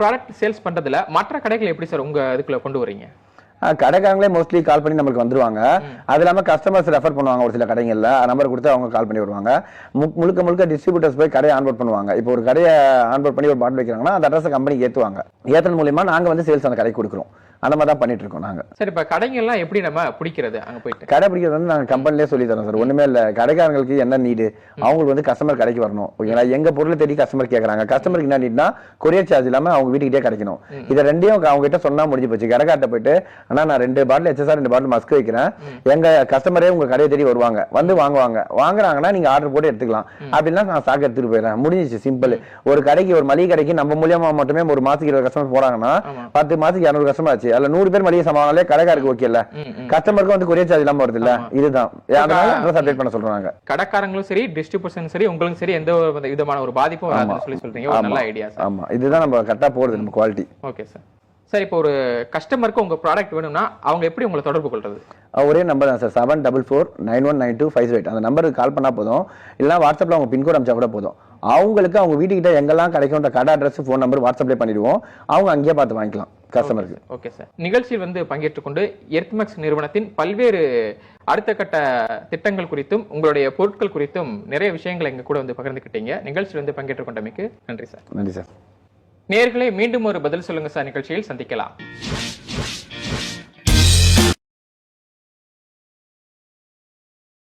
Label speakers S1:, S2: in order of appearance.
S1: Product sales பண்றதுல மற்ற கடைகள் எப்படி சார் உங்க இதுக்குள்ள கொண்டு வரீங்க?
S2: கடைக்காரங்களே மோஸ்ட்லி கால் பண்ணி நம்மளுக்கு வந்துருவாங்க. அது இல்லாம கஸ்டமர்ஸ் ரெஃபர் பண்ணுவாங்க. ஒரு சில கடைகள்ல நம்பர் கொடுத்து அவங்க கால் பண்ணி வருவாங்க. முழுக்க முழுக்க டிஸ்ட்ரிபியூட்டர்ஸ் போய் கடையை ஆன்போர்ட் பண்ணுவாங்க. இப்போ ஒரு கடையை ஆன்போர்ட் பண்ணி ஒரு பாட்டில் வைக்கிறாங்கன்னா அந்த அட்ரஸ் கம்பெனிக்கு ஏத்துவாங்க. ஏத்தன் மூலியமா நாங்க வந்து சேல்ஸ் அந்த கடைக்கு கொடுக்குறோம். அந்த மாதிரி தான் பண்ணிட்டு இருக்கோம் நாங்க.
S1: சரி, இப்ப கடைங்க எல்லாம் எப்படி நம்ம பிடிக்கிறது? அங்க போயிட்டு
S2: கடை பிடிக்கிறது வந்து நாங்க கம்பெனிலே சொல்லி தரோம் சார். ஒண்ணுமே இல்ல, கடைக்காரங்களுக்கு என்ன நீடு, அவங்களுக்கு வந்து கஸ்டமர் கடைக்கு வரணும். ஓகேங்களா? எங்க பொருளை தேடி கஸ்டமர் கேட்கறாங்க. கஸ்டமருக்கு என்ன நீட்னா கொரியர் சார்ஜ் இல்லாம அவங்க வீட்டுக்கிட்டே கிடைக்கணும். இதை ரெண்டையும் அவங்க கிட்ட சொன்னா முடிஞ்சு போச்சு. கடைக்கார்ட்ட போயிட்டு ஆனா நான் 2 பாட்டில் HSR 2 பாட்டில் மஸ்க் வைக்கிறேன், எங்க கஸ்டமரே உங்க கடையை தேடி வருவாங்க, வந்து வாங்குறாங்கன்னா நீங்க ஆர்டர் போட்டு எடுத்துக்கலாம். அப்படின்னா நான் ஸ்டாக் எடுத்துட்டு போயிடுறேன். முடிஞ்சிச்சு, சிம்பிள். ஒரு கடைக்கு, ஒரு மளிகை கடைக்கு நம்ம மூலியமா மட்டுமே ஒரு மாசத்துக்கு 20 கஸ்டமர் போறாங்கன்னா 10 மாசத்துக்கு 200 கஸ்டமர் ஆச்சு. அதுல 100 பேர் மளிகை சமானாலே கடைக்காரருக்கு ஓகே இல்ல, கஸ்டமருக்கு வந்து கொரியர் சார்ஜ் இல்லாம வருது இல்ல. இதுதான் அதனால அட்ரஸ் அப்டேட் பண்ண சொல்றாங்க.
S1: கடைக்காரங்களும் சரி, டிஸ்ட்ரிபியூஷன் சரி, உங்களுக்கு சரி எந்த விதமான ஒரு பாதிப்பும் வராதுன்னு சொல்லி சொல்றீங்க. ஒரு நல்ல ஐடியா சார்.
S2: ஆமா, இதுதான் நம்ம கரெக்ட்டா போறது நம்ம குவாலிட்டி.
S1: Okay sir. சார், இப்போ ஒரு கஸ்டமருக்கு உங்க ப்ராடக்ட் வேணும்னா அவங்க எப்படி உங்களை தொடர்பு கொள்றது?
S2: ஒரே நம்பர் தான் சார், 7449192558. அந்த நம்பருக்கு கால் பண்ணா போதும், இல்லைன்னா வாட்ஸ்அப்ல அவங்க பின்கோட் அனுப்பிச்சா கூட போதும். அவங்களுக்கு அவங்க வீட்டுக்கிட்ட எங்கெல்லாம் கிடைக்கும் கடை அட்ரஸ், ஃபோன் நம்பர் வாட்ஸ்அப்ல பண்ணிடுவோம். அவங்க அங்கேயே பார்த்து வாங்கிக்கலாம் கஸ்டமருக்கு.
S1: Okay sir. நிகழ்ச்சியில் வந்து பங்கேற்றுக் கொண்டு எர்த்மெக்ஸ் நிறுவனத்தின் பல்வேறு அடுத்த கட்ட திட்டங்கள் குறித்தும் உங்களுடைய பொருட்கள் குறித்தும் நிறைய விஷயங்களை எங்க கூட வந்து பகிர்ந்துக்கிட்டீங்க. நிகழ்ச்சியில் வந்து பங்கேற்றுக் கொண்டமைக்கு நன்றி சார்.
S2: நன்றி சார்.
S1: நேயர்களே, மீண்டும் ஒரு பதில் சொல்லுங்க சார் நிகழ்ச்சியில் சந்திக்கலாம்.